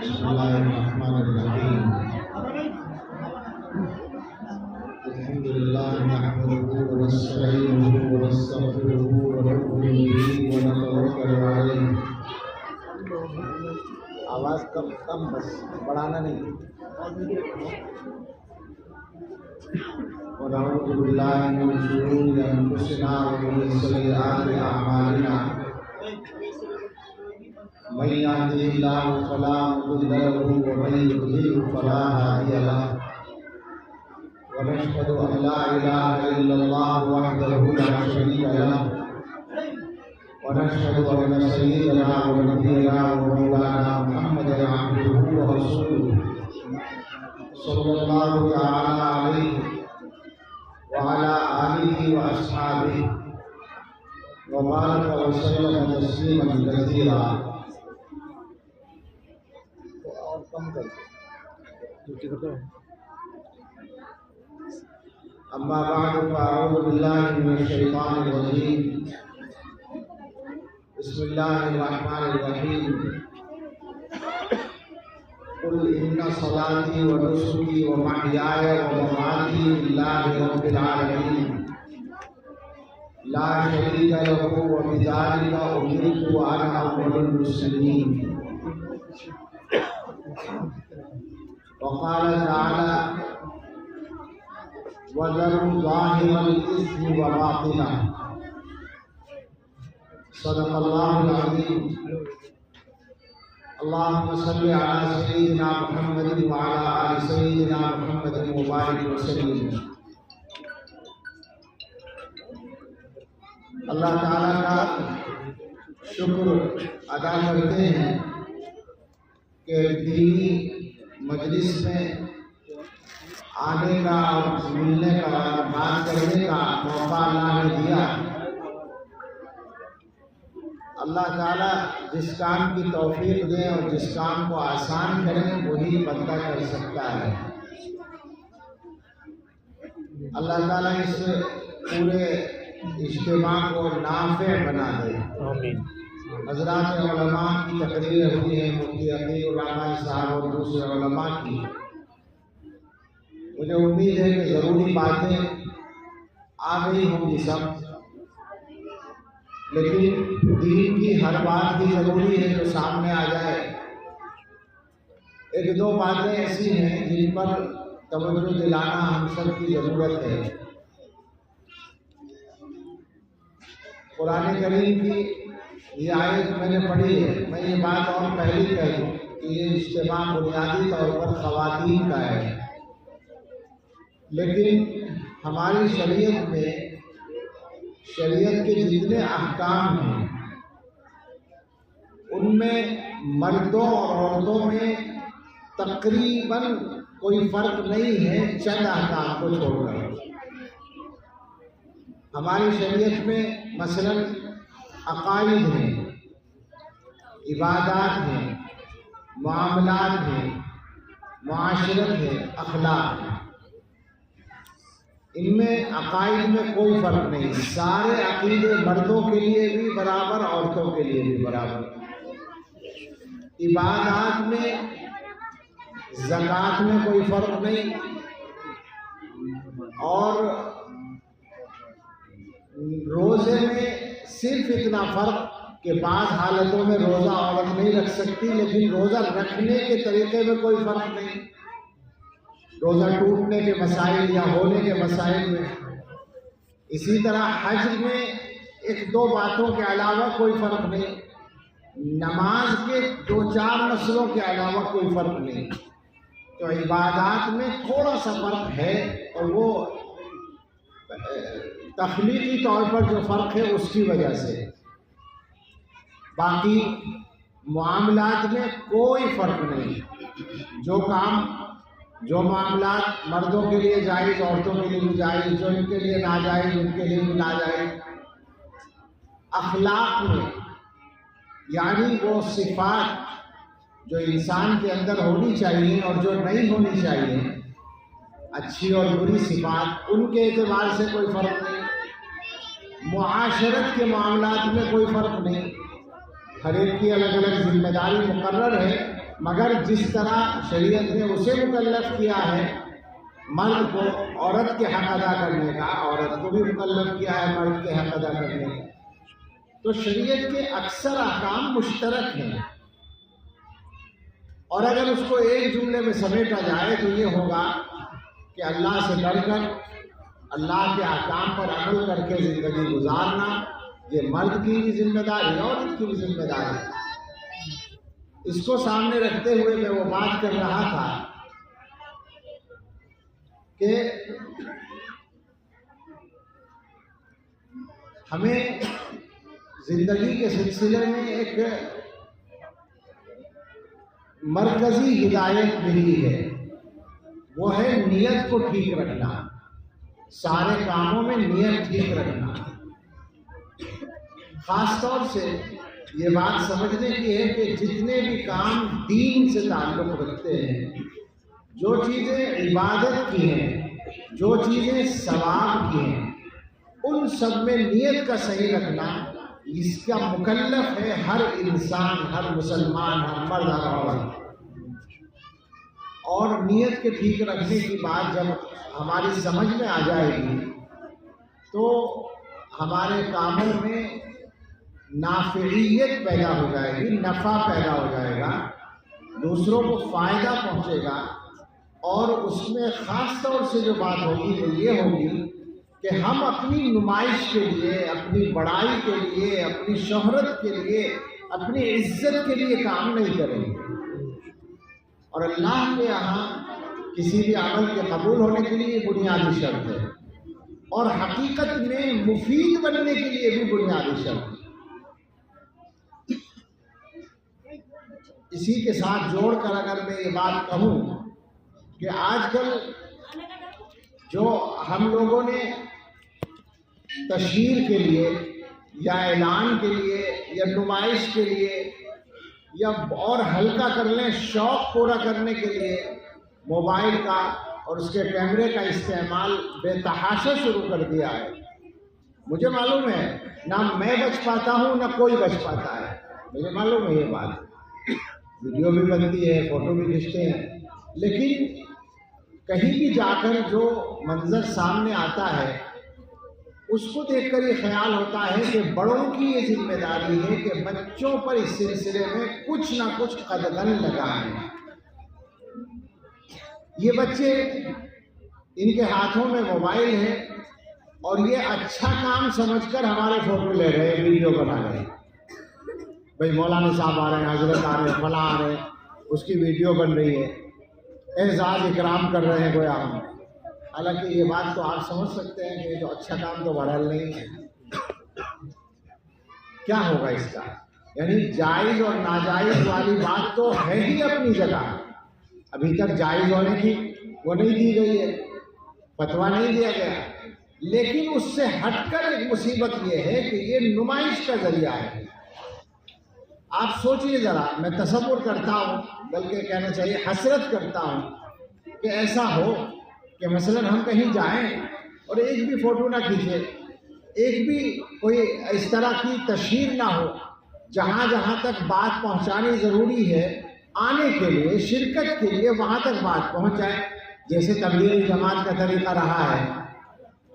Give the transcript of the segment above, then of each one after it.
بسم الله الرحمن الرحيم الحمد لله نحمده ونستعينه ونستغفره ونؤمن به ونتوكل عليه. آواز کم بس بڑھانا نہیں. ونعوذ بالله من شرور انفسنا ومن سيئات اعمالنا من يهده الله فلا مضل له ومن يضلل فلا هادي له ونشهد ان لا اله الا الله وحده لا شريك له ونشهد ان سيدنا ونبينا ومولانا محمدا عبده ورسوله صلى الله تعالى عليه وعلى آله وأصحابه وبارك وسلم تسليما كثيرا. أما بعد فأعوذ بالله من الشيطان الرجيم. بسم الله الرحمن الرحيم. قل إن صلاتي ونسكي ومحياي ومماتي لله رب العالمين لا شريك له وبذلك أمرت وأنا أول المسلمين. وقال تعالى وذروا ظاهر الإثم وباطنه. صدق الله العظيم. اللهم صل على سيدنا محمد وعلى آل سيدنا محمد وبارك وسلم. اللہ تعالیٰ کا شکر ادا کرتے ہیں کہ دینی مجلس میں آنے کا اور ملنے کا اور بات کرنے کا موقع اللہ نے دیا. اللہ تعالیٰ جس کام کی توفیق دیں اور جس کام کو آسان کریں وہی بندہ کر سکتا ہے. اللہ تعالیٰ اس پورے اجتماع کو نافع بنا دے. حضرات علماء کی تقریر ہوئی ہے, مفتی عقیل الرحمن صاحب اور دوسرے علماء کی. مجھے امید ہے کہ ضروری باتیں آ گئی ہوں گی سب, لیکن دین کی ہر بات بھی ضروری ہے جو سامنے آ جائے. ایک دو باتیں ایسی ہیں جن پر توجہ دلانا ہم سب کی ضرورت ہے. قرآن کریم کی یہ آیت میں نے پڑھی ہے. میں یہ بات اور پہلے کہہ دوں کہ یہ اجتماع بنیادی طور پر خواتین کا ہے, لیکن ہماری شریعت میں شریعت کے جتنے احکام ہیں ان میں مردوں اور عورتوں میں تقریباً کوئی فرق نہیں ہے چند احکام کو چھوڑ کر. ہماری شریعت میں مثلا عقائد ہیں, عبادات ہیں, معاملات ہیں, معاشرت ہے, اخلاق ہے. ان میں عقائد میں کوئی فرق نہیں. سارے عقیدے مردوں کے لیے بھی برابر, عورتوں کے لیے بھی برابر. عبادات میں زکوٰۃ میں کوئی فرق نہیں, اور روزے میں صرف اتنا فرق کہ بعض حالتوں میں روزہ عورت نہیں رکھ سکتی, لیکن روزہ رکھنے کے طریقے میں کوئی فرق نہیں. روزہ ٹوٹنے کے مسائل یا ہونے کے مسائل میں. اسی طرح حج میں ایک دو باتوں کے علاوہ کوئی فرق نہیں. نماز کے دو چار مسئلوں کے علاوہ کوئی فرق نہیں. تو عبادات میں تھوڑا سا فرق ہے, اور وہ تخلیقی طور پر جو فرق ہے اس کی وجہ سے. باقی معاملات میں کوئی فرق نہیں. جو معاملات مردوں کے لیے جائز عورتوں کے لیے بھی جائز, جو ان کے لیے ناجائز ان کے لیے بھی ناجائز. اخلاق میں یعنی وہ صفات جو انسان کے اندر ہونی چاہیے اور جو نہیں ہونی چاہیے, اچھی اور بری صفات, ان کے اعتبار سے کوئی فرق نہیں. معاشرت کے معاملات میں کوئی فرق نہیں. ہر ایک کی الگ الگ ذمہ داری مقرر ہے, مگر جس طرح شریعت نے اسے مکلف کیا ہے مرد کو عورت کے حق ادا کرنے کا، عورت کو بھی مکلف کیا ہے مرد کے حق ادا کرنے کا، تو شریعت کے اکثر احکام مشترک ہیں، اور اگر اس کو ایک جملے میں سمیٹا جائے تو یہ ہوگا کہ اللہ سے ڈر کر اللہ کے احکام پر عمل کر کے زندگی گزارنا یہ مرد کی بھی ذمہ داری ہے، عورت کی بھی ذمہ داری ہے۔ اس کو سامنے رکھتے ہوئے میں وہ بات کر رہا تھا کہ ہمیں زندگی کے سلسلے میں ایک مرکزی ہدایت ملی ہے، وہ ہے نیت کو ٹھیک رکھنا، سارے کاموں میں نیت ٹھیک رکھنا۔ خاص طور سے یہ بات سمجھنے کی ہے کہ جتنے بھی کام دین سے تعلق رکھتے ہیں، جو چیزیں عبادت کی ہیں، جو چیزیں ثواب کی ہیں، ان سب میں نیت کا صحیح رکھنا اس کا مکلف ہے ہر انسان، ہر مسلمان، ہر مرد، ہر عورت۔ اور نیت کے ٹھیک رکھنے کی بات جب ہماری سمجھ میں آ جائے گی تو ہمارے کاموں میں نافعیت پیدا ہو جائے گی، نفع پیدا ہو جائے گا، دوسروں کو فائدہ پہنچے گا، اور اس میں خاص طور سے جو بات ہوگی وہ یہ ہوگی کہ ہم اپنی نمائش کے لیے، اپنی بڑائی کے لیے، اپنی شہرت کے لیے، اپنی عزت کے لیے کام نہیں کریں گے۔ اور اللہ کے یہاں کسی بھی عمل کے قبول ہونے کے لیے یہ بنیادی شرط ہے، اور حقیقت میں مفید بننے کے لیے بھی بنیادی شرط ہے۔ اسی کے ساتھ جوڑ کر اگر میں یہ بات کہوں کہ آج کل جو ہم لوگوں نے تشہیر کے لیے یا اعلان کے لیے یا نمائش کے لیے یا اور ہلکا کر لیں شوق پورا کرنے کے لیے موبائل کا اور اس کے کیمرے کا استعمال بے تحاشا شروع کر دیا ہے، مجھے معلوم ہے نہ میں بچ پاتا ہوں نہ کوئی بچ پاتا ہے، مجھے معلوم ہے یہ بات، ویڈیو بھی بنتی ہے، فوٹو بھی کھینچتے ہیں، لیکن کہیں بھی جا کر جو منظر سامنے آتا ہے اس کو دیکھ کر یہ خیال ہوتا ہے کہ بڑوں کی یہ ذمہ داری ہے کہ بچوں پر اس سلسلے میں کچھ نہ کچھ قدغن لگائیں۔ یہ بچے ان کے ہاتھوں میں موبائل ہے اور یہ اچھا کام سمجھ کر ہمارے فوٹو لے رہے ہیں، ویڈیو بنا رہے ہیں، بھائی مولانا صاحب آ رہے ہیں، حضرت آ رہے ہیں، فلاں آ رہے ہیں، اس کی ویڈیو بن رہی ہے، اعزاز اکرام کر رہے ہیں گویا ہم۔ حالانکہ یہ بات تو آپ سمجھ سکتے ہیں کہ یہ جو اچھا کام تو بہرحال نہیں ہے، کیا ہوگا اس کا؟ یعنی جائز اور ناجائز والی بات تو ہے ہی اپنی جگہ، ابھی تک جائز ہونے کی وہ نہیں دی گئی ہے، فتویٰ نہیں دیا گیا، لیکن اس سے ہٹ کر ایک مصیبت یہ ہے کہ یہ نمائش کا ذریعہ ہے۔ آپ سوچئے ذرا، میں تصور کرتا ہوں، بلکہ کہنا چاہیے حسرت کرتا ہوں کہ ایسا ہو کہ مثلا ہم کہیں جائیں اور ایک بھی فوٹو نہ کھینچے، ایک بھی کوئی اس طرح کی تشہیر نہ ہو، جہاں جہاں تک بات پہنچانی ضروری ہے آنے کے لیے، شرکت کے لیے، وہاں تک بات پہنچ جائے، جیسے تبلیغی جماعت کا طریقہ رہا ہے۔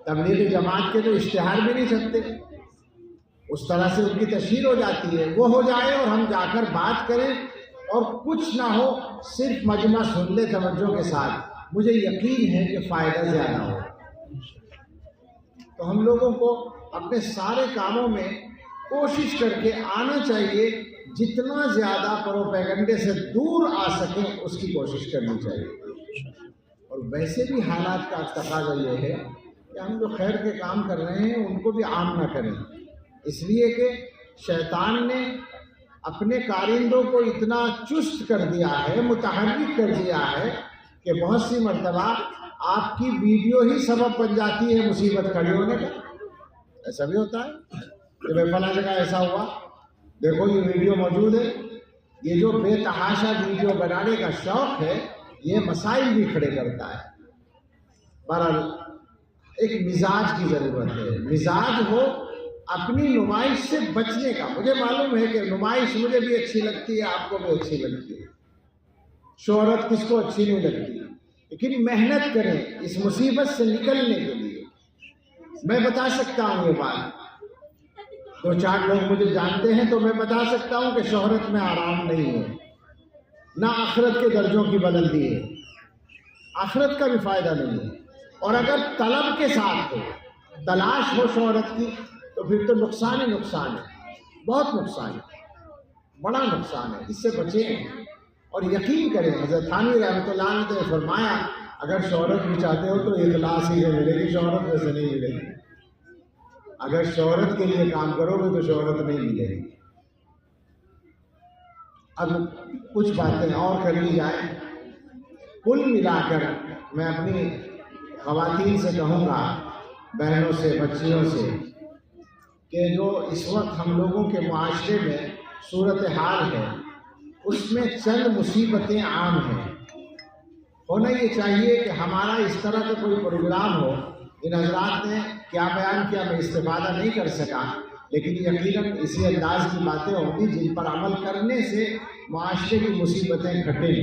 تبلیغی جماعت کے تو اشتہار بھی نہیں چھپتے، اس طرح سے ان کی تشہیر ہو جاتی ہے، وہ ہو جائے اور ہم جا کر بات کریں اور کچھ نہ ہو، صرف مجمع سن لے توجہ کے ساتھ، مجھے یقین ہے کہ فائدہ زیادہ ہو۔ تو ہم لوگوں کو اپنے سارے کاموں میں کوشش کر کے آنا چاہیے، جتنا زیادہ پروپیگنڈے سے دور آ سکیں اس کی کوشش کرنی چاہیے۔ اور ویسے بھی حالات کا تقاضا یہ ہے کہ ہم جو خیر کے کام کر رہے ہیں ان کو بھی عام نہ کریں، اس لیے کہ شیطان نے اپنے کارندوں کو اتنا چست کر دیا ہے، متحرک کر دیا ہے کہ بہت سی مرتبہ آپ کی ویڈیو ہی سبب بن جاتی ہے مصیبت کھڑی ہونے کا۔ ایسا بھی ہوتا ہے کہ بھائی فلاں جگہ ایسا ہوا، دیکھو یہ ویڈیو موجود ہے۔ یہ جو بے تحاشا ویڈیو بنانے کا شوق ہے یہ مسائل بھی کھڑے کرتا ہے۔ بہرحال ایک مزاج کی ضرورت ہے، مزاج ہو اپنی نمائش سے بچنے کا۔ مجھے معلوم ہے کہ نمائش مجھے بھی اچھی لگتی ہے، آپ کو بھی اچھی لگتی ہے، شہرت کس کو اچھی نہیں لگتی، لیکن محنت کریں اس مصیبت سے نکلنے کے لیے۔ میں بتا سکتا ہوں یہ بات، 2-4 لوگ مجھے جانتے ہیں تو میں بتا سکتا ہوں کہ شہرت میں آرام نہیں ہے، نہ آخرت کے درجوں کی بلندی ہے، آخرت کا بھی فائدہ نہیں ہے۔ اور اگر طلب کے ساتھ ہو، تلاش ہو شہرت کی، تو پھر تو نقصان ہی نقصان ہے، بہت نقصان ہے، بڑا نقصان ہے، اس سے بچیں۔ اور یقین کریں، حضرت تھانوی رحمۃ اللہ علیہ نے فرمایا اگر شہرت بھی چاہتے ہو تو اخلاص ہی سے ملے گی، شہرت میں سے نہیں ملے گی۔ اگر شہرت کے لیے کام کرو گے تو شہرت نہیں ملے گی۔ اب کچھ باتیں اور کر لی جائیں۔ کل ملا کر میں اپنی خواتین سے کہوں گا، بہنوں سے، بچیوں سے، کہ جو اس وقت ہم لوگوں کے معاشرے میں صورتحال ہے اس میں چند مصیبتیں عام ہیں۔ ہونا یہ چاہیے کہ ہمارا اس طرح کا کوئی پروگرام ہو، ان حضرات نے کیا بیان کیا میں استفادہ نہیں کر سکا، لیکن یقیناً اسی انداز کی باتیں ہوں گی جن پر عمل کرنے سے معاشرے کی مصیبتیں گھٹیں۔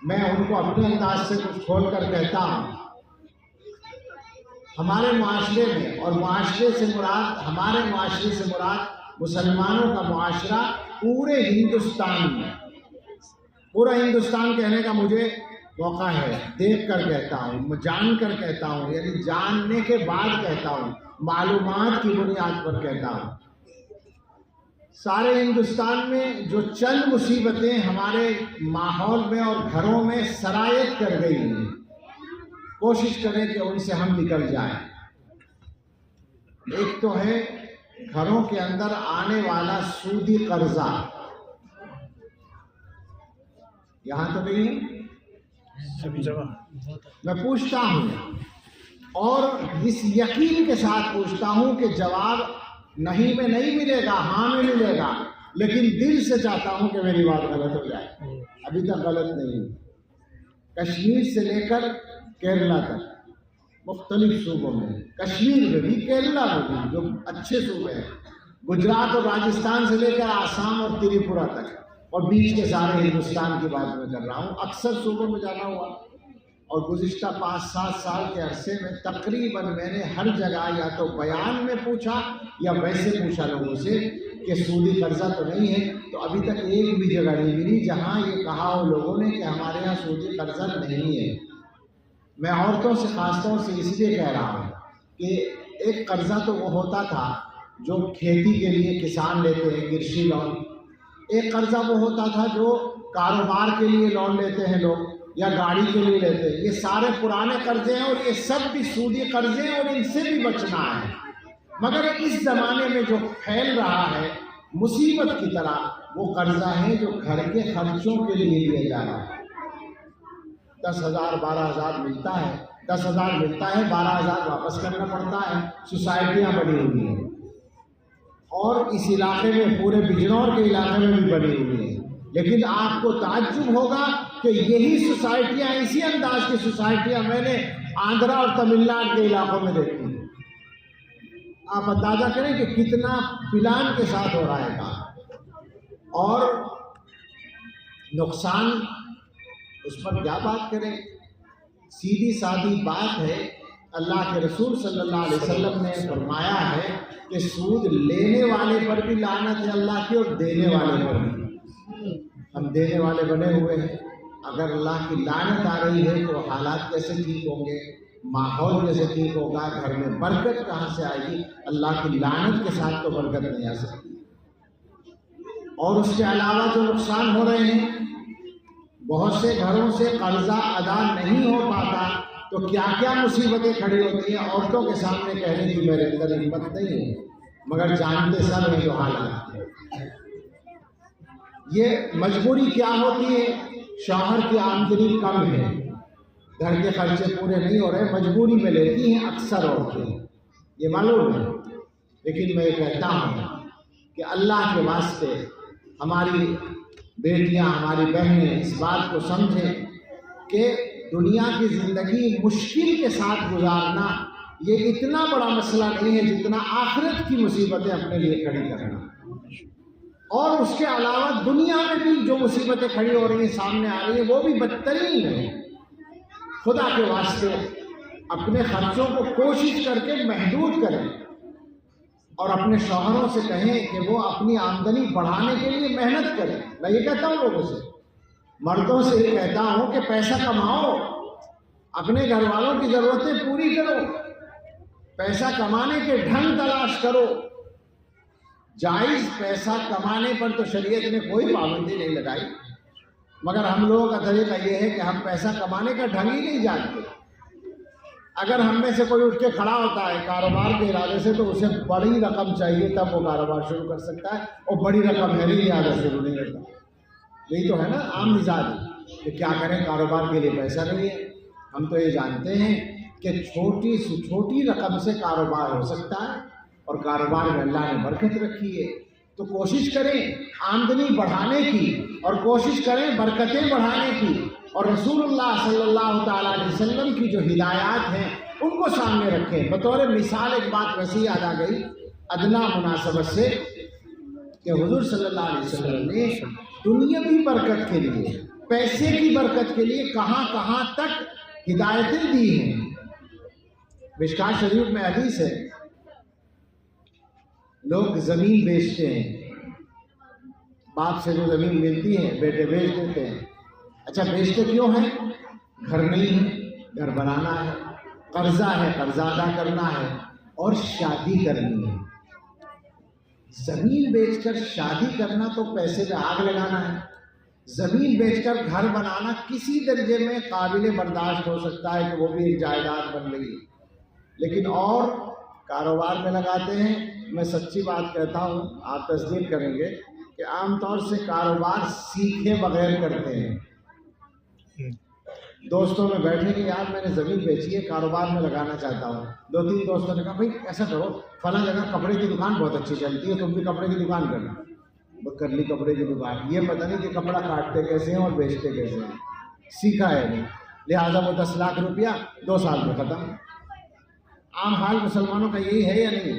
میں ان کو اپنے انداز سے کچھ کھول کر کہتا ہوں۔ ہمارے معاشرے میں، اور ہمارے معاشرے سے مراد مسلمانوں کا معاشرہ پورے ہندوستان میں، پورا ہندوستان کہنے کا مجھے موقع ہے، دیکھ کر کہتا ہوں، جان کر کہتا ہوں، یعنی جاننے کے بعد کہتا ہوں، معلومات کی بنیاد پر کہتا ہوں۔ سارے ہندوستان میں جو چند مصیبتیں ہمارے ماحول میں اور گھروں میں سرایت کر گئی ہیں، کوشش کریں کہ ان سے ہم نکل جائیں۔ ایک تو ہے گھروں کے اندر آنے والا سودی قرضہ، یہاں تو نہیں ہے، میں پوچھتا ہوں اور اس یقین کے ساتھ پوچھتا ہوں کہ جواب نہیں میں نہیں ملے گا، ہاں میں ملے گا، لیکن دل سے چاہتا ہوں کہ میری بات غلط ہو جائے۔ ابھی تک غلط نہیں ہوئی۔ کشمیر سے لے کر کیرلا تک مختلف صوبوں میں، کشمیر میں بھی، کیرلا میں بھی جو اچھے صوبے ہیں، گجرات اور راجستھان سے لے کر آسام اور تریپورہ تک، اور بیچ کے سارے ہندوستان کی بات میں کر رہا ہوں، اکثر صوبوں میں جانا ہوا، اور گزشتہ 5-7 سال کے عرصے میں تقریباً میں نے ہر جگہ یا تو بیان میں پوچھا یا ویسے پوچھا لوگوں سے کہ سودی قرضہ تو نہیں ہے، تو ابھی تک ایک بھی جگہ نہیں ملی جہاں یہ کہا ہو لوگوں نے کہ ہمارے یہاں سودی قرضہ نہیں ہے۔ میں عورتوں سے خاص طور سے اس لیے کہہ رہا ہوں کہ ایک قرضہ تو وہ ہوتا تھا جو کھیتی کے لیے کسان لیتے ہیں، کرشی لون، ایک قرضہ وہ ہوتا تھا جو کاروبار کے لیے لون لیتے ہیں لوگ، یا گاڑی کے لیے لیتے ہیں۔ یہ سارے پرانے قرضے ہیں اور یہ سب بھی سودی قرضے ہیں اور ان سے بھی بچنا ہے۔ مگر اس زمانے میں جو پھیل رہا ہے مصیبت کی طرح، وہ قرضہ ہے جو گھر کے خرچوں کے لیے لیا جا رہا ہے۔ 10,000 12,000 ملتا ہے، 10,000 ملتا ہے، 12,000 واپس کرنا پڑتا ہے۔ سوسائٹیاں بنی ہوئی ہیں اور اس علاقے میں، پورے بجنور کے علاقے میں بھی بنی ہوئی ہیں، لیکن آپ کو تعجب ہوگا کہ یہی سوسائٹیاں، اسی انداز کی سوسائٹیاں میں نے آندھرا اور تمل ناڈو کے علاقوں میں دیکھی ہیں۔ آپ اندازہ کریں کہ کتنا پلان کے ساتھ ہو رہا ہے کام، اور نقصان اس پر کیا بات کریں۔ سیدھی سادی بات ہے، اللہ کے رسول صلی اللہ علیہ وسلم نے فرمایا ہے کہ سود لینے والے پر بھی لعنت ہے اللہ کی، اور دینے والے پر بھی۔ ہم دینے والے بنے ہوئے ہیں، اگر اللہ کی لعنت آ رہی ہے تو حالات کیسے ٹھیک ہوں گے، ماحول کیسے ٹھیک ہوگا، گھر میں برکت کہاں سے آئے گی؟ اللہ کی لعنت کے ساتھ تو برکت نہیں آ سکتی۔ اور اس کے علاوہ جو نقصان ہو رہے ہیں، بہت سے گھروں سے قرضہ ادا نہیں ہو پاتا تو کیا کیا مصیبتیں کھڑی ہوتی ہیں۔ عورتوں کے سامنے کہنے کی میرے اندر ہمت نہیں ہے، مگر جانتے سب ہیں جو حالات ہیں۔ یہ مجبوری کیا ہوتی ہے؟ شوہر کی آمدنی کم ہے، گھر کے خرچے پورے نہیں ہو رہے، مجبوری میں لیتی ہیں اکثر عورتیں، یہ معلوم ہے۔ لیکن میں یہ کہتا ہوں کہ اللہ کے واسطے ہماری بیٹیاں، ہماری بہنیں اس بات کو سمجھیں کہ دنیا کی زندگی مشکل کے ساتھ گزارنا یہ اتنا بڑا مسئلہ نہیں ہے جتنا آخرت کی مصیبتیں اپنے لیے کھڑی کرنا۔ اور اس کے علاوہ دنیا میں بھی جو مصیبتیں کھڑی ہو رہی ہیں سامنے آ رہی ہیں وہ بھی بدترین ہیں. خدا کے واسطے اپنے خرچوں کو کوشش کر کے محدود کریں اور اپنے شوہروں سے کہیں کہ وہ اپنی آمدنی بڑھانے کے لیے محنت کریں. میں یہ کہتا ہوں لوگوں سے، مردوں سے یہ کہتا ہوں کہ پیسہ کماؤ، اپنے گھر والوں کی ضرورتیں پوری کرو، پیسہ کمانے کے ڈھنگ تلاش کرو. جائز پیسہ کمانے پر تو شریعت نے کوئی پابندی نہیں لگائی، مگر ہم لوگوں کا طریقہ یہ ہے کہ ہم پیسہ کمانے کا ڈھنگ ہی نہیں جانتے. اگر ہم میں سے کوئی اٹھ کے کھڑا ہوتا ہے کاروبار کے ارادے سے تو اسے بڑی رقم چاہیے تب وہ کاروبار شروع کر سکتا ہے، اور بڑی رقم ہے نہیں لہٰذا شروع نہیں کرتا. یہی تو ہے نا عام مزاج کہ کیا کریں کاروبار کے لیے پیسہ نہیں ہے. ہم تو یہ جانتے ہیں کہ چھوٹی سے چھوٹی رقم سے کاروبار ہو سکتا ہے، اور کاروبار میں اللہ نے برکت رکھی ہے. تو کوشش کریں آمدنی بڑھانے کی اور کوشش کریں برکتیں بڑھانے کی، اور رسول اللہ صلی اللہ تعالیٰ علیہ وسلم کی جو ہدایات ہیں ان کو سامنے رکھیں. بطور مثال ایک بات ویسے یاد آ گئی ادنا مناسبت سے کہ حضور صلی اللہ علیہ وسلم نے دنیاوی برکت کے لیے، پیسے کی برکت کے لیے کہاں کہاں تک ہدایتیں دی ہیں. مشکوٰۃ شریف میں حدیث ہے، لوگ زمین بیچتے ہیں، باپ سے جو زمین ملتی ہے بیٹے بیچ دیتے ہیں. اچھا بیچتے کیوں ہیں؟ گھر نہیں ہے، گھر بنانا ہے، قرضہ ہے، قرضہ ادا کرنا ہے، اور شادی کرنی ہے. زمین بیچ کر شادی کرنا تو پیسے میں آگ لگانا ہے. زمین بیچ کر گھر بنانا کسی درجے میں قابل برداشت ہو سکتا ہے کہ وہ بھی ایک جائیداد بن گئی، لیکن اور کاروبار میں لگاتے ہیں. میں سچی بات کہتا ہوں، آپ تصدیق کریں گے کہ عام طور سے کاروبار سیکھے بغیر کرتے ہیں. دوستوں میں بیٹھے کہ یار میں نے زمین بیچی ہے کاروبار میں لگانا چاہتا ہوں. 2-3 دوستوں نے کہا بھائی ایسا کرو فلاں جگہ کپڑے کی دکان بہت اچھی چلتی ہے، تم بھی کپڑے کی دکان کرنا. وہ کر لی کپڑے کی دکان. یہ پتہ نہیں کہ کپڑا کاٹتے کیسے ہیں اور بیچتے کیسے ہیں، سیکھا ہے نہیں، لہٰذا وہ 10 لاکھ روپیہ 2 سال میں ختم. عام حال مسلمانوں کا یہی ہے یا نہیں؟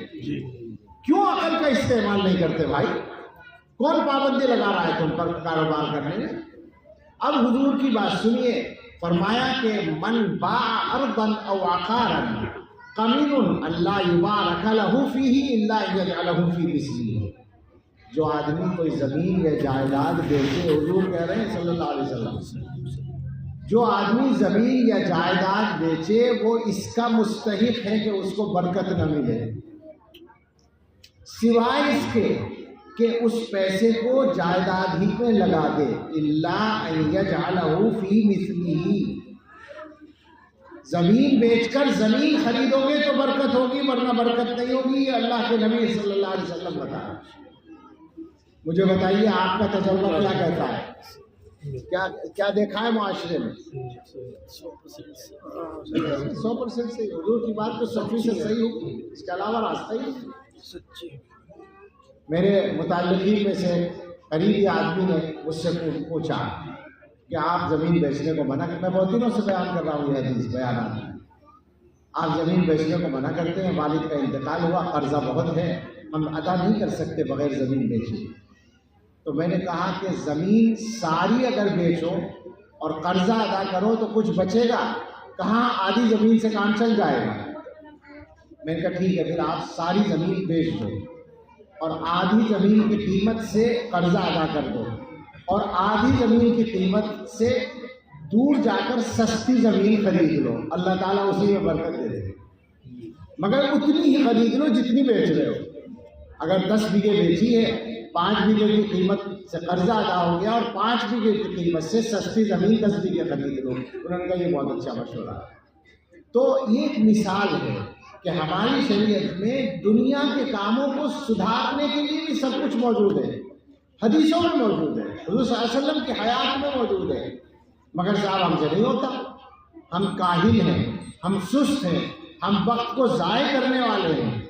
کیوں عقل کا استعمال نہیں کرتے بھائی؟ کون پابندی لگا رہا ہے تم پر کاروبار کرنے میں؟ اب حضور کی بات سنیے، فرمایا کہ من باع ارضا او عقارا قمین اللہ یبارک لہ فیہ الا یجعلہ فی مثلہ. جو آدمی کوئی زمین یا جائیداد بیچے، حضور کہہ رہے ہیں صلی اللہ علیہ وسلم، جو آدمی زمین یا جائیداد بیچے وہ اس کا مستحق ہے کہ اس کو برکت نہ ملے، سوائے اس کے کہ اس پیسے کو جائیداد ہی پہ لگا دے. الا ان یجعلہ فی مثلہ. زمین بیچ کر زمین خریدو گے تو برکت ہوگی، ورنہ برکت نہیں ہوگی. یہ اللہ کے نبی صلی اللہ علیہ وسلم بتا. مجھے بتائیے آپ کا تجربہ کیا کہتا ہے؟ کیا دیکھا ہے معاشرے میں؟ 100% صحیح. حضور کی بات تو 100% صحیح ہوگی، اس کے علاوہ راستہ ہی سچی. میرے متعلقین میں سے قریبی آدمی نے مجھ سے پوچھا کہ آپ زمین بیچنے کو منع، میں بہت دنوں سے بیان کر رہا ہوں یہ حدیث بیانات، آپ زمین بیچنے کو منع کرتے ہیں، والد کا انتقال ہوا، قرضہ بہت ہے، ہم ادا نہیں کر سکتے بغیر زمین بیچے. تو میں نے کہا کہ زمین ساری اگر بیچو اور قرضہ ادا کرو تو کچھ بچے گا کہاں؟ آدھی زمین سے کام چل جائے گا. میں نے کہا ٹھیک ہے، پھر آپ ساری زمین بیچ دو اور آدھی زمین کی قیمت سے قرضہ ادا کر دو، اور آدھی زمین کی قیمت سے دور جا کر سستی زمین خرید لو، اللہ تعالیٰ اسی میں برکت دے دے. مگر اتنی ہی خرید لو جتنی بیچ رہے ہو. اگر 10 بیگھے بیچی ہے، 5 بیگھے کی قیمت سے قرضہ ادا ہو گیا اور 5 بیگھے کی قیمت سے سستی زمین 10 بیگھے خرید لو. انہوں نے کہا یہ بہت اچھا مشورہ ہے. تو یہ ایک مثال ہے کہ ہماری شریعت میں دنیا کے کاموں کو سدھارنے کے لیے بھی سب کچھ موجود ہے، حدیثوں میں موجود ہے، حضور صلی اللہ علیہ وسلم کی حیات میں موجود ہے. مگر صاحب ہم سے نہیں ہوتا، ہم کاہل ہیں، ہم سست ہیں، ہم وقت کو ضائع کرنے والے ہیں.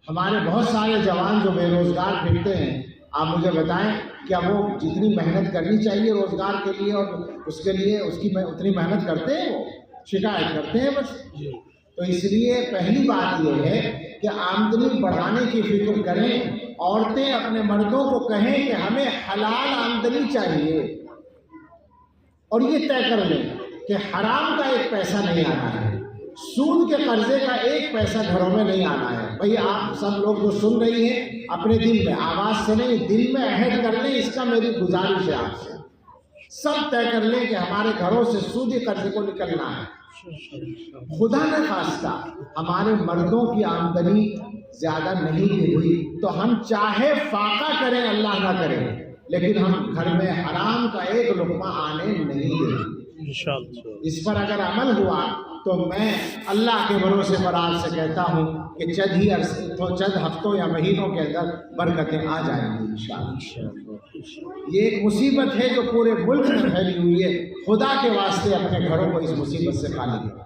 ہمارے بہت سارے جوان جو بے روزگار پھرتے ہیں، آپ مجھے بتائیں کیا وہ جتنی محنت کرنی چاہیے روزگار کے لیے اور اس کے لیے اتنی محنت کرتے ہیں؟ وہ شکایت کرتے ہیں بس. تو اس لیے پہلی بات یہ ہے کہ آمدنی بڑھانے کی فکر کریں عورتیں اپنے مردوں کو کہیں کہ ہمیں حلال آمدنی چاہیے اور یہ طے کر لیں کہ حرام کا ایک پیسہ نہیں آنا ہے، سود کے قرضے کا ایک پیسہ گھروں میں نہیں آنا ہے۔ بھئی آپ سب لوگ جو سن رہی ہیں اپنے دل میں، آواز سے نہیں، دل میں عہد کر لیں، اس کا میری گزارش ہے آپ سے، سب طے کر لیں کہ ہمارے گھروں سے سودی قرضے کو نکلنا ہے۔ خدا نہ خواستہ ہمارے مردوں کی آمدنی زیادہ نہیں بھی ہوئی تو ہم چاہے فاقہ کریں، اللہ نہ کریں، لیکن ہم گھر میں حرام کا ایک لقمہ آنے نہیں دیں۔ اس پر اگر عمل ہوا تو میں اللہ کے بھروسے پر آپ سے کہتا ہوں کہ چند ہفتوں یا مہینوں کے اندر برکتیں آ جائیں گی انشاءاللہ۔ یہ ایک مصیبت ہے جو پورے ملک میں پھیلی ہوئی ہے، خدا کے واسطے اپنے گھروں کو اس مصیبت سے خالی کریں۔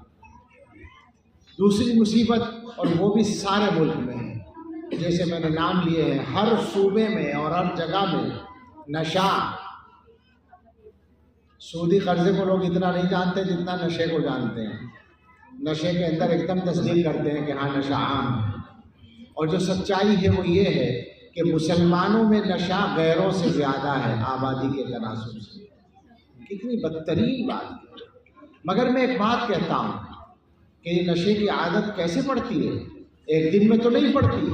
دوسری مصیبت، اور وہ بھی سارے ملک میں ہے، جیسے میں نے نام لیے ہیں، ہر صوبے میں اور ہر جگہ میں نشہ۔ سودی قرضے کو لوگ اتنا نہیں جانتے جتنا نشے کو جانتے ہیں، نشے کے اندر ایک دم تصدیق کرتے ہیں کہ ہاں نشہ عام ہے، اور جو سچائی ہے وہ یہ ہے کہ مسلمانوں میں نشہ غیروں سے زیادہ ہے آبادی کے تناسب سے۔ کتنی بدترین بات ہے۔ مگر میں ایک بات کہتا ہوں کہ یہ نشے کی عادت کیسے پڑتی ہے؟ ایک دن میں تو نہیں پڑتی،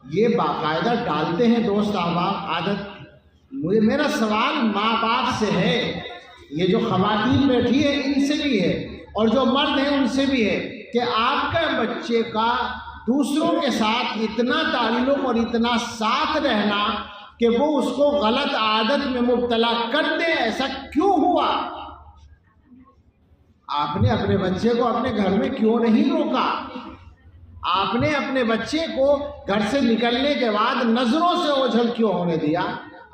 یہ باقاعدہ ڈالتے ہیں دوست احباب عادت۔ میرا سوال ماں باپ سے ہے، یہ جو خواتین بیٹھی ہے ان سے بھی ہے اور جو مرد ہیں ان سے بھی ہے، کہ آپ کے بچے کا دوسروں کے ساتھ اتنا تعلق اور اتنا ساتھ رہنا کہ وہ اس کو غلط عادت میں مبتلا کر دے، ایسا کیوں ہوا؟ آپ نے اپنے بچے کو اپنے گھر میں کیوں نہیں روکا؟ آپ نے اپنے بچے کو گھر سے نکلنے کے بعد نظروں سے اوجھل کیوں ہونے دیا؟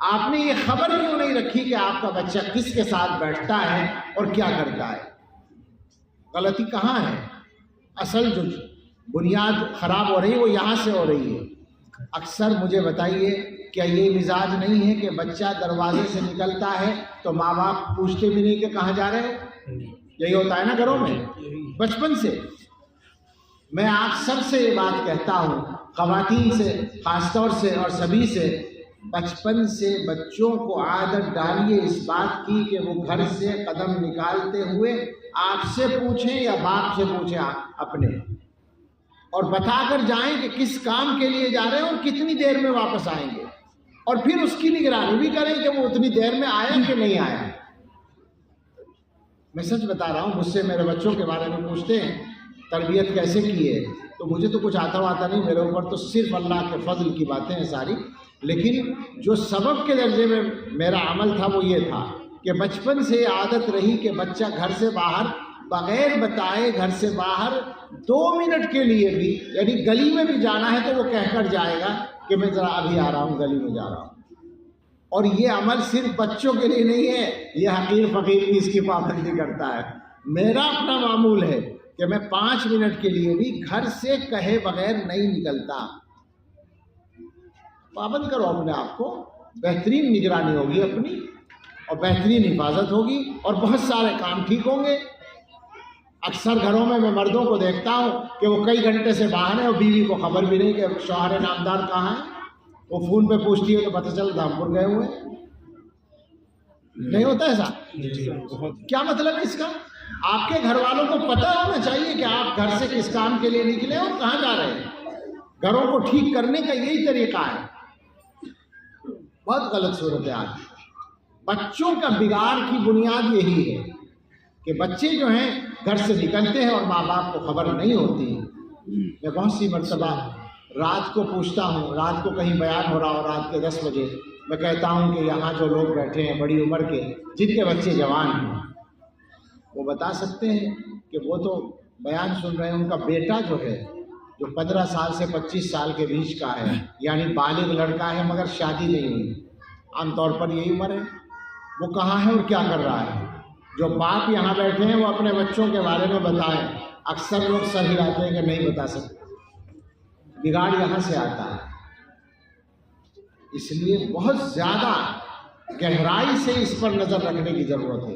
آپ نے یہ خبر کیوں نہیں رکھی کہ آپ کا بچہ کس کے ساتھ بیٹھتا ہے اور کیا کرتا ہے؟ غلطی کہاں ہے؟ اصل جو بنیاد خراب ہو رہی ہے وہ یہاں سے ہو رہی ہے۔ اکثر مجھے بتائیے، کیا یہ مزاج نہیں ہے کہ بچہ دروازے سے نکلتا ہے تو ماں باپ پوچھتے بھی نہیں کہ کہاں جا رہے ہو؟ یہی ہوتا ہے نا گھروں میں بچپن سے۔ میں آپ سب سے یہ بات کہتا ہوں، خواتین سے خاص طور سے اور سبھی سے، بچپن سے بچوں کو عادت ڈالیے اس بات کی کہ وہ گھر سے قدم نکالتے ہوئے آپ سے پوچھیں یا باپ سے پوچھیں اپنے، اور بتا کر جائیں کہ کس کام کے لیے جا رہے ہیں اور کتنی دیر میں واپس آئیں گے، اور پھر اس کی نگرانی بھی کریں کہ وہ اتنی دیر میں آیا کہ نہیں آیا۔ میں سچ بتا رہا ہوں، مجھ سے میرے بچوں کے بارے میں پوچھتے ہیں تربیت کیسے کی ہے، تو مجھے تو کچھ آتا نہیں، میرے اوپر تو صرف اللہ کے فضل کی باتیں ہیں ساری، لیکن جو سبب کے درجے میں میرا عمل تھا وہ یہ تھا کہ بچپن سے عادت رہی کہ بچہ گھر سے باہر بغیر بتائے، گھر سے باہر 2 منٹ کے لیے بھی، یعنی گلی میں بھی جانا ہے تو وہ کہہ کر جائے گا کہ میں ذرا ابھی آ رہا ہوں، گلی میں جا رہا ہوں۔ اور یہ عمل صرف بچوں کے لیے نہیں ہے، یہ حقیر فقیر بھی اس کی پابندی کرتا ہے۔ میرا اپنا معمول ہے کہ میں 5 منٹ کے لیے بھی گھر سے کہے بغیر نہیں نکلتا۔ پابند کرو اپنے آپ کو، بہترین نگرانی ہوگی اپنی اور بہترین حفاظت ہوگی اور بہت سارے کام ٹھیک ہوں گے۔ اکثر گھروں میں مردوں کو دیکھتا ہوں کہ وہ کئی گھنٹے سے باہر ہیں اور بیوی کو خبر بھی نہیں کہ شوہر نامدار کہاں ہے، وہ فون پہ پوچھتی ہے تو پتہ چل دھامپور گئے ہوئے۔ نہیں ہوتا ایسا؟ کیا مطلب ہے اس کا؟ آپ کے گھر والوں کو پتہ ہونا چاہیے کہ آپ گھر سے کس کام کے لیے نکلے اور کہاں جا رہے ہیں۔ گھروں کو ٹھیک کرنے کا یہی طریقہ ہے۔ بہت غلط صورت ہے آج۔ بچوں کا بگاڑ کی بنیاد یہی ہے کہ بچے جو ہیں گھر سے نکلتے ہیں اور ماں باپ کو خبر نہیں ہوتی۔ میں بہت سی مرتبہ رات کو پوچھتا ہوں، رات کو کہیں بیان ہو رہا ہو، رات کے 10 بجے میں کہتا ہوں کہ یہاں جو لوگ بیٹھے ہیں بڑی عمر کے، جن کے بچے جوان ہیں، وہ بتا سکتے ہیں کہ وہ تو بیان سن رہے ہیں، ان کا بیٹا جو ہے جو 15 سال سے 25 سال کے بیچ کا ہے، یعنی بالغ لڑکا ہے مگر شادی نہیں ہوئی، عام طور پر یہی عمر ہے، وہ کہاں ہے اور کیا کر رہا ہے۔ جو باپ یہاں بیٹھے ہیں وہ اپنے بچوں کے بارے میں بتائیں، اکثر لوگ سر ہلاتے ہیں کہ نہیں بتا سکتے۔ بگاڑ یہاں سے آتا ہے۔ اس لیے بہت زیادہ گہرائی سے اس پر نظر رکھنے کی ضرورت ہے۔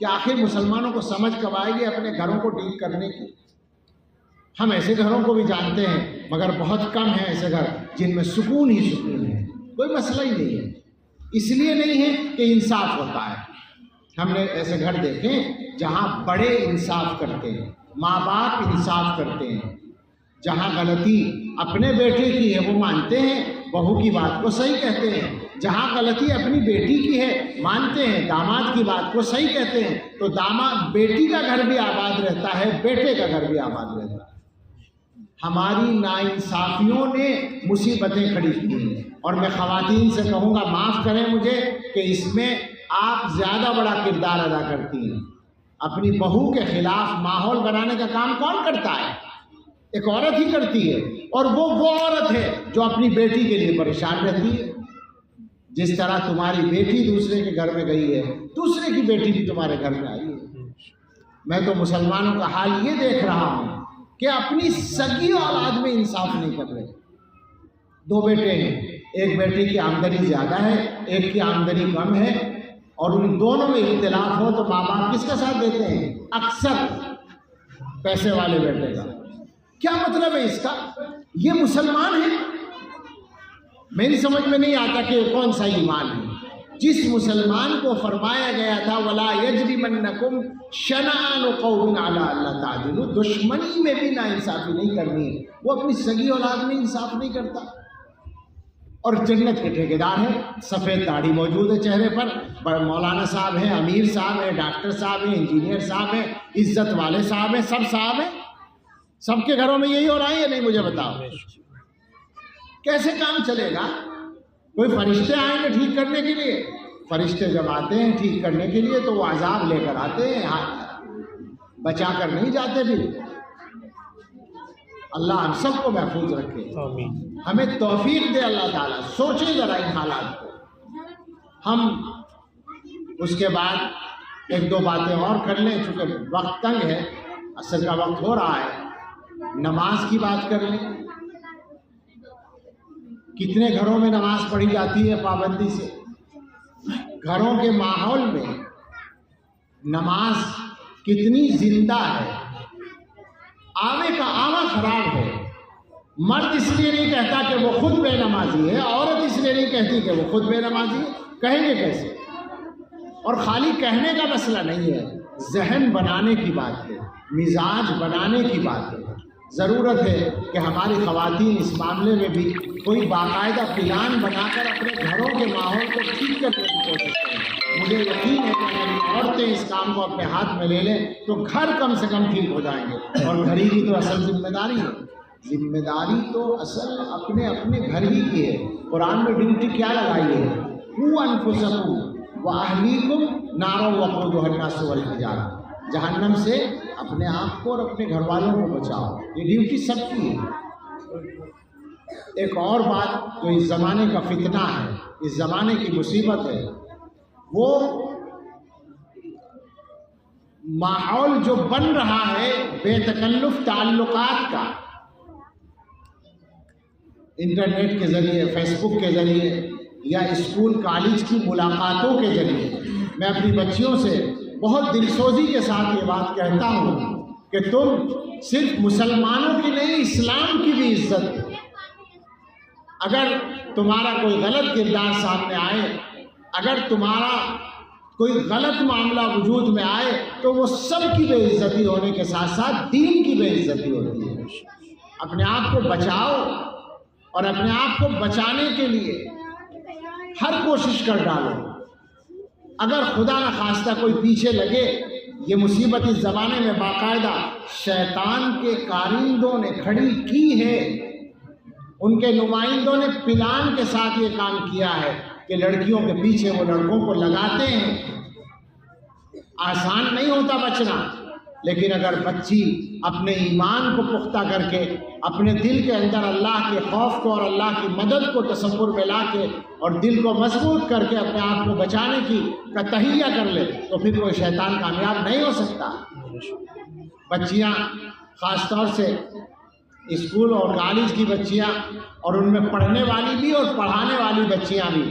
کہ آخر مسلمانوں کو سمجھ کب آئے گی اپنے گھروں کو ڈیل کرنے کی؟ ہم ایسے گھروں کو بھی جانتے ہیں مگر بہت کم ہیں ایسے گھر جن میں سکون ہی سکون ہے، کوئی مسئلہ ہی نہیں ہے۔ اس لیے نہیں ہے کہ انصاف ہوتا ہے۔ ہم نے ایسے گھر دیکھے جہاں بڑے انصاف کرتے ہیں، ماں باپ انصاف کرتے ہیں، جہاں غلطی اپنے بیٹے کی ہے وہ مانتے ہیں، بہو کی بات کو صحیح کہتے ہیں، جہاں غلطی اپنی بیٹی کی ہے مانتے ہیں، داماد کی بات کو صحیح کہتے ہیں، تو داماد بیٹی کا گھر بھی آباد رہتا ہے، بیٹے کا گھر بھی آباد رہتا ہے۔ ہماری ناانصافیوں نے مصیبتیں کھڑی کی ہیں، اور میں خواتین سے کہوں گا معاف کریں مجھے کہ اس میں آپ زیادہ بڑا کردار ادا کرتی ہیں۔ اپنی بہو کے خلاف ماحول بنانے کا کام کون کرتا ہے؟ ایک عورت ہی کرتی ہے، اور وہ عورت ہے جو اپنی بیٹی کے لیے پریشان رہتی ہے۔ جس طرح تمہاری بیٹی دوسرے کے گھر میں گئی ہے، دوسرے کی بیٹی بھی تمہارے گھر میں آئی ہے۔ میں تو مسلمانوں کا حال یہ دیکھ رہا ہوں کہ اپنی سگی اولاد میں انصاف نہیں کر رہے۔ دو بیٹے ہیں، ایک بیٹے کی آمدنی زیادہ ہے، ایک کی آمدنی کم ہے، اور ان دونوں میں اختلاف ہو تو ماں باپ کس کا ساتھ دیتے ہیں؟ اکثر پیسے والے بیٹے کا۔ کیا مطلب ہے اس کا؟ یہ مسلمان ہے؟ میری سمجھ میں نہیں آتا کہ کون سا ایمان ہے جس مسلمان کو فرمایا گیا تھا وَلَا يَجْرِمَنَّكُمْ شَنَآنُ قَوْمٍ عَلَىٰ أَلَّا تَعْدِلُوا، دشمنی میں بھی ناانصافی نہیں کرنی ہے، وہ اپنی سگی اولاد میں انصاف نہیں کرتا۔ اور جنت کے ٹھیکیدار ہیں، سفید داڑھی موجود ہے چہرے پر، مولانا صاحب ہیں، امیر صاحب ہیں، ڈاکٹر صاحب ہیں، انجینئر صاحب ہیں، عزت والے صاحب ہیں، سب صاحب ہیں۔ سب کے گھروں میں یہی ہو رہا ہے یا نہیں مجھے بتاؤ؟ کیسے کام چلے گا؟ کوئی فرشتے آئیں گے ٹھیک کرنے کے لیے؟ فرشتے جب آتے ہیں ٹھیک کرنے کے لیے تو وہ عذاب لے کر آتے ہیں، بچا کر نہیں جاتے بھی۔ اللہ ہم سب کو محفوظ رکھے، ہمیں توفیق دے اللہ تعالیٰ۔ سوچیں ذرا ان حالات کو۔ ہم اس کے بعد ایک دو باتیں اور کر لیں، چونکہ وقت تنگ ہے، عصر کا وقت ہو رہا ہے۔ نماز کی بات کر لیں۔ کتنے گھروں میں نماز پڑھی جاتی ہے پابندی سے؟ گھروں کے ماحول میں نماز کتنی زندہ ہے، آوے کا آوا خراب ہے۔ مرد اس لیے نہیں کہتا کہ وہ خود بے نمازی ہے، عورت اس لیے نہیں کہتی کہ وہ خود بے نمازی ہے، کہیں گے کیسے؟ اور خالی کہنے کا مسئلہ نہیں ہے، ذہن بنانے کی بات ہے، مزاج بنانے کی بات ہے۔ ضرورت ہے کہ ہماری خواتین اس معاملے میں بھی کوئی باقاعدہ پلان بنا کر اپنے گھروں کے ماحول کو ٹھیک کرنے کی کوشش کریں۔ مجھے یقین ہے کہ اگر عورتیں اس کام کو اپنے ہاتھ میں لے لیں تو گھر کم سے کم ٹھیک ہو جائیں گے۔ اور گھر ہی کی تو اصل ذمہ داری ہے، ذمہ داری تو اصل اپنے اپنے گھر ہی کی ہے۔ قرآن میں ڈیوٹی کیا لگائی ہے؟ قوا انفسکم واہلیکم نارا وقودها الناس والحجارہ، جہنم سے اپنے آپ کو اور اپنے گھر والوں کو بچاؤ، یہ ڈیوٹی سب کی ہے۔ ایک اور بات جو اس زمانے کا فتنہ ہے، اس زمانے کی مصیبت ہے، وہ ماحول جو بن رہا ہے بے تکلف تعلقات کا، انٹرنیٹ کے ذریعے، فیس بک کے ذریعے، یا اسکول کالج کی ملاقاتوں کے ذریعے۔ میں اپنی بچیوں سے بہت دلسوزی کے ساتھ یہ بات کہتا ہوں کہ تم صرف مسلمانوں کی نہیں، اسلام کی بھی عزت ہے۔ اگر تمہارا کوئی غلط کردار سامنے آئے، اگر تمہارا کوئی غلط معاملہ وجود میں آئے، تو وہ سب کی بے عزتی ہونے کے ساتھ ساتھ دین کی بے عزتی ہوتی ہے۔ اپنے آپ کو بچاؤ، اور اپنے آپ کو بچانے کے لیے ہر کوشش کر ڈالو۔ اگر خدا نہ خواستہ کوئی پیچھے لگے، یہ مصیبت اس زمانے میں باقاعدہ شیطان کے کارندوں نے کھڑی کی ہے، ان کے نمائندوں نے پلان کے ساتھ یہ کام کیا ہے کہ لڑکیوں کے پیچھے وہ لڑکوں کو لگاتے ہیں۔ آسان نہیں ہوتا بچنا، لیکن اگر بچی اپنے ایمان کو پختہ کر کے، اپنے دل کے اندر اللہ کے خوف کو اور اللہ کی مدد کو تصور میں لا کے، اور دل کو مضبوط کر کے اپنے آپ کو بچانے کی تہیہ کر لے، تو پھر کوئی شیطان کامیاب نہیں ہو سکتا۔ بچیاں خاص طور سے اسکول اور کالج کی بچیاں، اور ان میں پڑھنے والی بھی اور پڑھانے والی بچیاں بھی،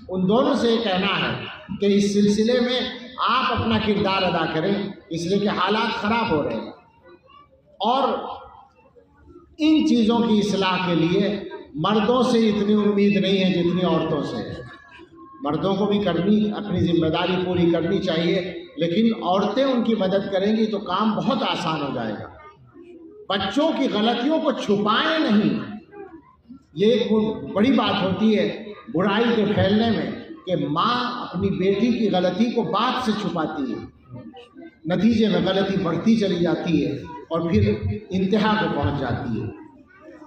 ان دونوں سے یہ کہنا ہے کہ اس سلسلے میں آپ اپنا کردار ادا کریں، اس لیے کہ حالات خراب ہو رہے ہیں، اور ان چیزوں کی اصلاح کے لیے مردوں سے اتنی امید نہیں ہے جتنی عورتوں سے ہے۔ مردوں کو بھی اپنی ذمہ داری پوری کرنی چاہیے، لیکن عورتیں ان کی مدد کریں گی تو کام بہت آسان ہو جائے گا۔ بچوں کی غلطیوں کو چھپائیں نہیں، یہ ایک بڑی بات ہوتی ہے برائی کے پھیلنے میں، کہ ماں اپنی بیٹی کی غلطی کو باپ سے چھپاتی ہے، نتیجے میں غلطی بڑھتی چلی جاتی ہے اور پھر انتہا کو پہنچ جاتی ہے۔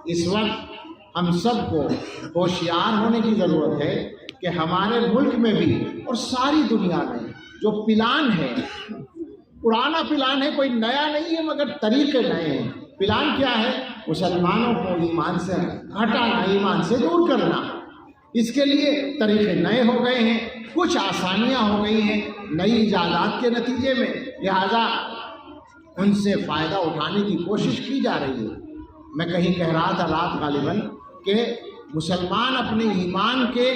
اس وقت ہم سب کو ہوشیار ہونے کی ضرورت ہے کہ ہمارے ملک میں بھی اور ساری دنیا میں جو پلان ہے، پرانا پلان ہے، کوئی نیا نہیں ہے مگر طریقے نئے ہیں۔ پلان کیا ہے؟ مسلمانوں کو ایمان سے ہٹانا، ایمان سے دور کرنا۔ اس کے لیے طریقے نئے ہو گئے ہیں، کچھ آسانیاں ہو گئی ہیں نئی ایجادات کے نتیجے میں، لہذا ان سے فائدہ اٹھانے کی کوشش کی جا رہی ہے۔ میں کہیں کہہ رہا تھا رات غالباً کہ مسلمان اپنے ایمان کے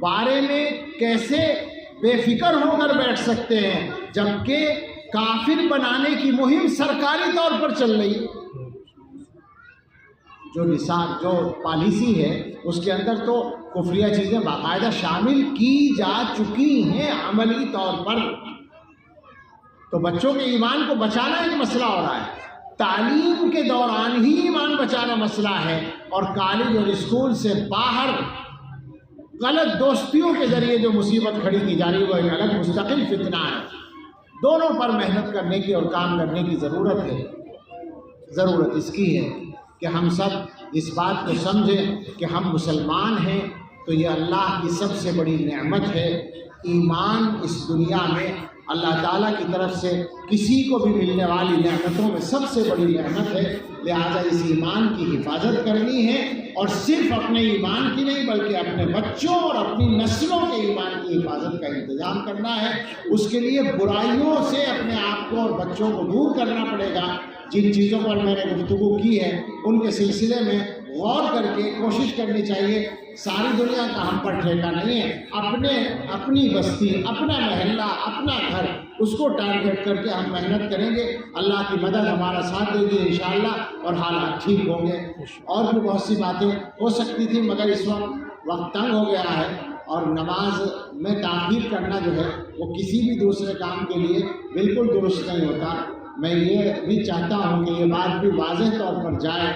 بارے میں کیسے بے فکر ہو کر بیٹھ سکتے ہیں جبکہ کافر بنانے کی مہم سرکاری طور پر چل رہی ہے۔ جو پالیسی ہے اس کے اندر تو کفریہ چیزیں باقاعدہ شامل کی جا چکی ہیں عملی طور پر۔ تو بچوں کے ایمان کو بچانا ایک مسئلہ ہو رہا ہے، تعلیم کے دوران ہی ایمان بچانا مسئلہ ہے، اور کالج اور اسکول سے باہر غلط دوستیوں کے ذریعے جو مصیبت کھڑی کی جا رہی ہے وہ ایک الگ مستقل فتنہ ہے۔ دونوں پر محنت کرنے کی اور کام کرنے کی ضرورت ہے۔ ضرورت اس کی ہے کہ ہم سب اس بات کو سمجھیں کہ ہم مسلمان ہیں تو یہ اللہ کی سب سے بڑی نعمت ہے۔ ایمان اس دنیا میں اللہ تعالیٰ کی طرف سے کسی کو بھی ملنے والی نعمتوں میں سب سے بڑی نعمت ہے، لہذا اس ایمان کی حفاظت کرنی ہے، اور صرف اپنے ایمان کی نہیں بلکہ اپنے بچوں اور اپنی نسلوں کے ایمان کی حفاظت کا انتظام کرنا ہے۔ اس کے لیے برائیوں سے اپنے آپ کو اور بچوں کو دور کرنا پڑے گا۔ جن چیزوں پر میں نے گفتگو کی ہے ان کے سلسلے میں غور کر کے کوشش کرنی چاہیے۔ ساری دنیا کا ہم پر ٹھیکہ نہیں ہے، اپنی بستی، اپنا محلہ، اپنا گھر، اس کو ٹارگیٹ کر کے ہم محنت کریں گے، اللہ کی مدد ہمارا ساتھ دے گی انشاءاللہ، اور حالات ٹھیک ہوں گے۔ اور بھی بہت سی باتیں ہو سکتی تھی مگر اس وقت تنگ ہو گیا ہے، اور نماز میں تاخیر کرنا جو ہے وہ کسی بھی دوسرے کام کے لیے بالکل درست نہیں ہوتا۔ میں یہ بھی چاہتا ہوں کہ یہ بات بھی واضح طور پر جائے،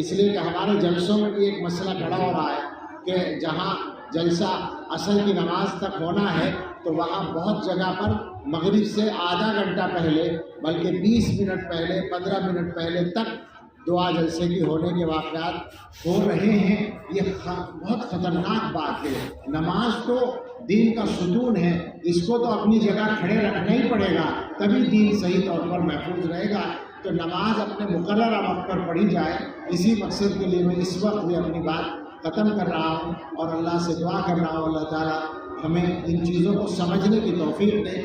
اس لیے کہ ہمارے جلسوں میں بھی ایک مسئلہ کھڑا ہو رہا ہے کہ جہاں جلسہ عصر کی نماز تک ہونا ہے تو وہاں بہت جگہ پر مغرب سے آدھا گھنٹہ پہلے بلکہ 20 منٹ پہلے 15 منٹ پہلے تک دعا جلسے کی ہونے کے واقعات ہو رہے ہیں۔ یہ بہت خطرناک بات ہے۔ نماز تو دین کا ستون ہے، اس کو تو اپنی جگہ کھڑے رکھنا ہی پڑے گا، تبھی دین صحیح طور پر محفوظ رہے گا۔ تو نماز اپنے مقررہ وقت پر پڑھی جائے، اسی مقصد کے لیے میں اس وقت بھی اپنی بات ختم کر رہا ہوں، اور اللہ سے دعا کر رہا ہوں اللہ تعالیٰ ہمیں ان چیزوں کو سمجھنے کی توفیق دے۔